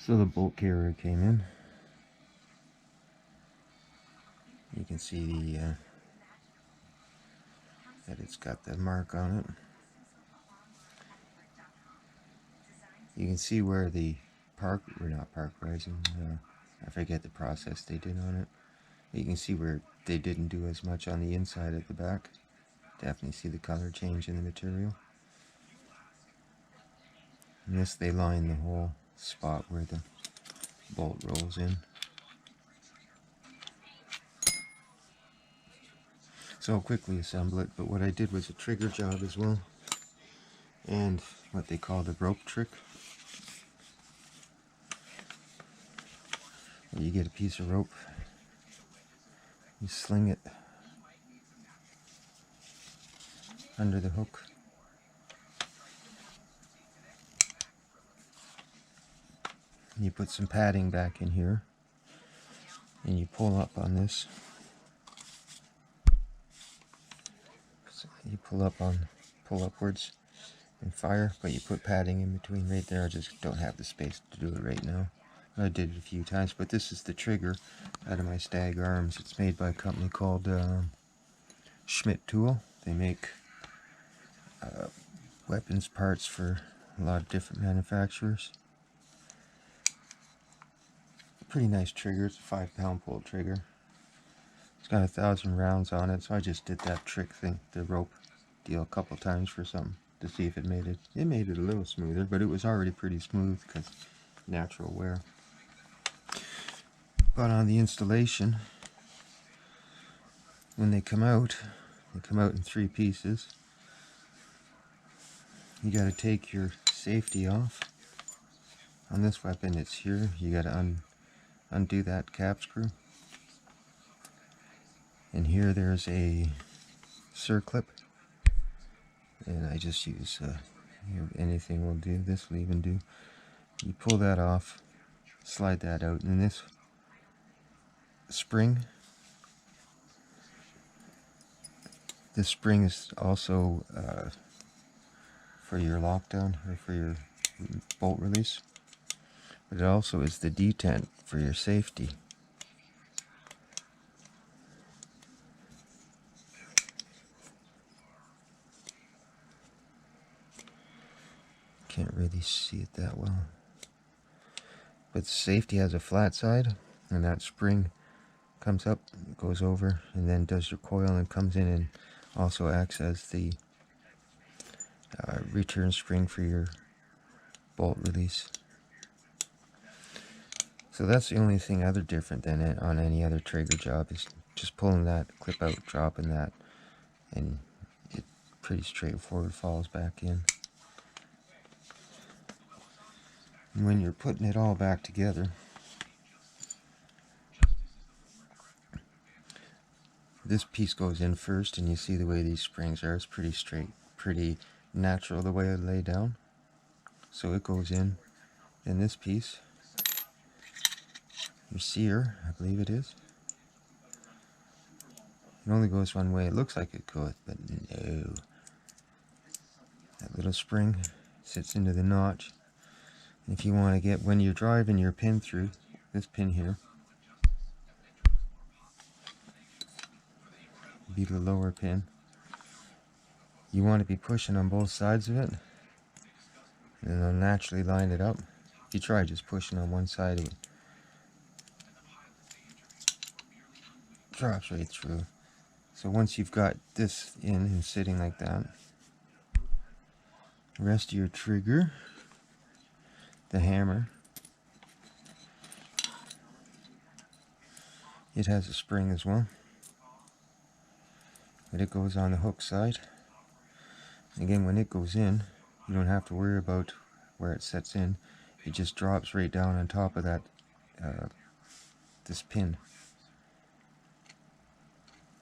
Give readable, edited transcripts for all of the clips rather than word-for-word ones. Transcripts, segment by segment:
So the bolt carrier came in. You can see that it's got the mark on it. You can see where the I forget the process they did on it. You can see where they didn't do as much on the inside at the back. Definitely see the color change in the material. And this, they line the whole spot where the bolt rolls in. So I'll quickly assemble it, but what I did was a trigger job as well, and what they call the rope trick. You get a piece of rope, you sling it under the hook, you put some padding back in here, and you pull up on this. So you pull upwards and fire, but you put padding in between right there. I just don't have the space to do it right now. I did it a few times, but this is the trigger out of my Stag arms. It's made by a company called Schmidt Tool. They make weapons parts for a lot of different manufacturers. Pretty nice trigger. It's a 5-pound pull trigger. It's got 1,000 rounds on it, so I just did that trick thing, the rope deal, a couple times for something to see if it made it. It made it a little smoother, but it was already pretty smooth because natural wear. But on the installation, when they come out in 3 pieces. You got to take your safety off. On this weapon, it's here. You got to undo that cap screw. And here there's a circlip, and I just use anything will do. This will even do. You pull that off, slide that out, and this spring. This spring is also for your lockdown or for your bolt release, but it also is the detent for your safety. Can't really see it that well, but safety has a flat side, and that spring comes up, goes over, and then does your coil and comes in and also acts as the return spring for your bolt release. So that's the only thing other different than it on any other trigger job, is just pulling that clip out, dropping that, and it pretty straightforward falls back in. And when you're putting it all back together, this piece goes in first, and you see the way these springs are. It's pretty straight, pretty natural the way it lay down. So it goes in this piece. Your sear, I believe it is. It only goes one way. It looks like it goes, but no. That little spring sits into the notch. If you want to get, when you're driving your pin through, this pin here, be the lower pin, you want to be pushing on both sides of it, and it'll naturally line it up. If you try just pushing on one side of it, drops right through. So once you've got this in and sitting like that, the rest of your trigger, the hammer, it has a spring as well, but it goes on the hook side. Again, when it goes in, you don't have to worry about where it sets in. It just drops right down on top of that this pin,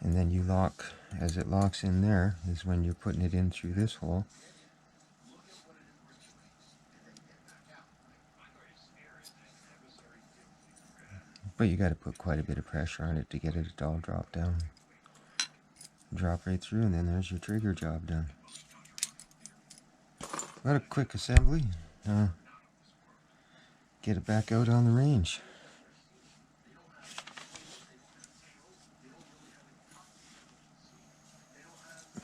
and then you lock. As it locks in there is when you're putting it in through this hole. But you got to put quite a bit of pressure on it to get it to all drop down. Drop right through, and then there's your trigger job done. What a quick assembly. get it back out on the range.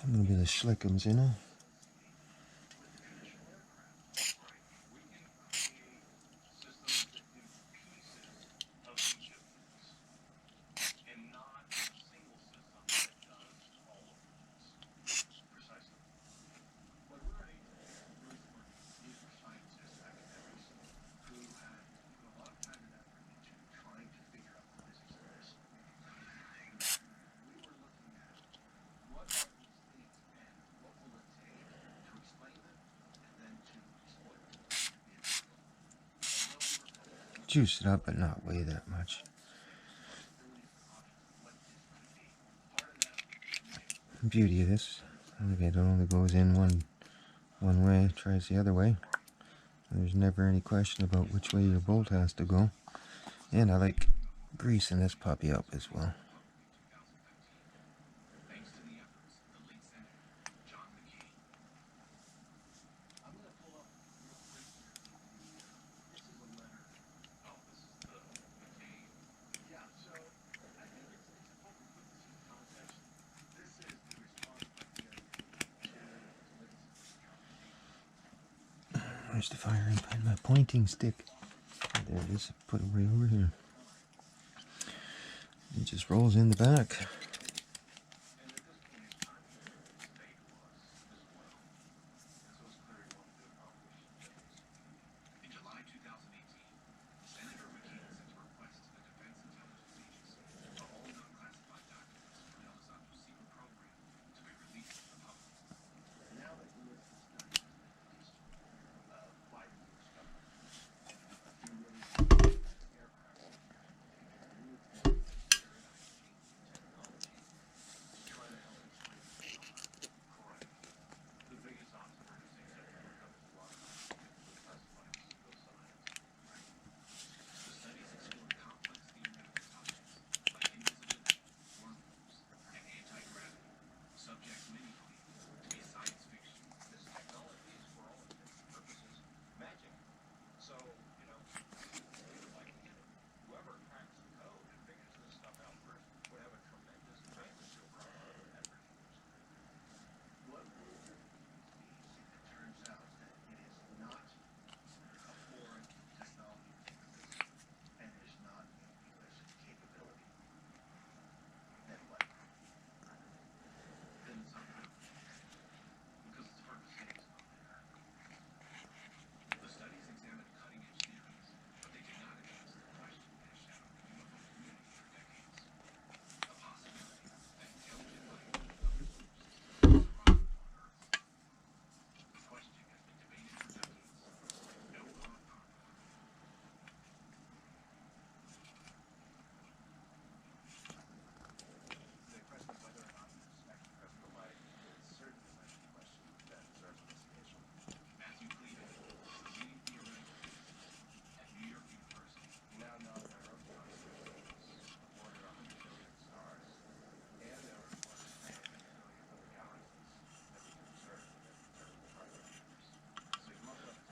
A little bit of schlickums in it. Juice it up, but not way that much. The beauty of this, it only goes in one way, tries the other way. There's never any question about which way your bolt has to go. And I like greasing this puppy up as well. Where's the firing pin? My pointing stick. There it is. Put it way over here. It just rolls in the back.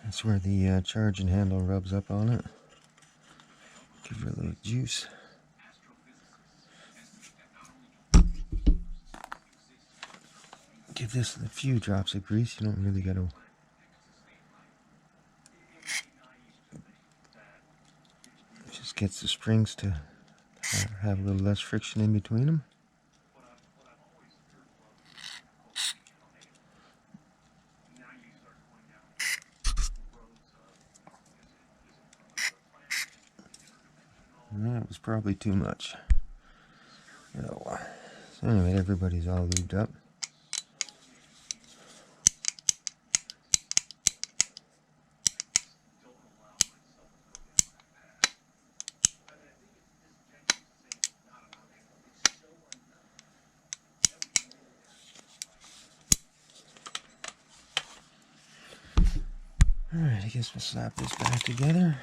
That's where the charging handle rubs up on it. Give it a little juice. Give this a few drops of grease. You don't really got to. Just gets the springs to have a little less friction in between them. That was probably too much. So anyway, everybody's all lubed up. Alright, I guess we'll slap this back together.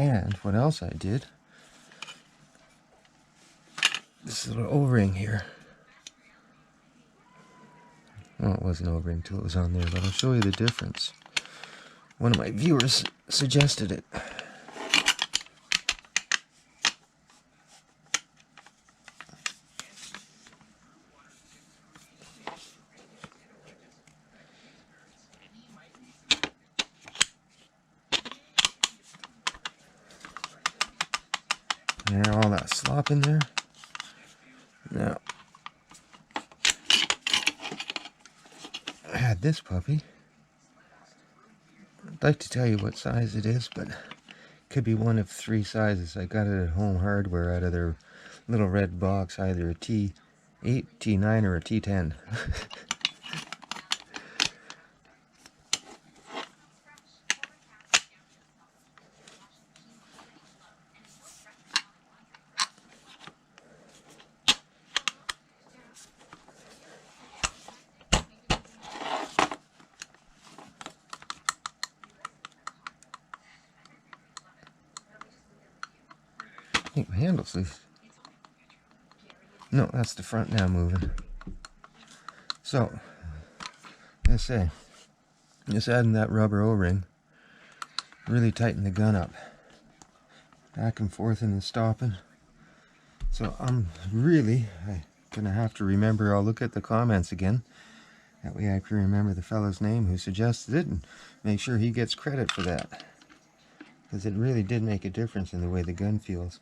And what else I did, this little O-ring here. Well, it wasn't O-ring until it was on there, but I'll show you the difference. One of my viewers suggested it. There, all that slop in there. Now, I had this puppy. I'd like to tell you what size it is, but it could be one of 3 sizes. I got it at Home Hardware out of their little red box, either a T8, T9, or a T10. I think the handle's loose. No, that's the front now moving. So, let's say, just adding that rubber O-ring really tighten the gun up. Back and forth and stopping. So I'm really gonna have to remember, I'll look at the comments again. That way I can remember the fellow's name who suggested it and make sure he gets credit for that. Because it really did make a difference in the way the gun feels.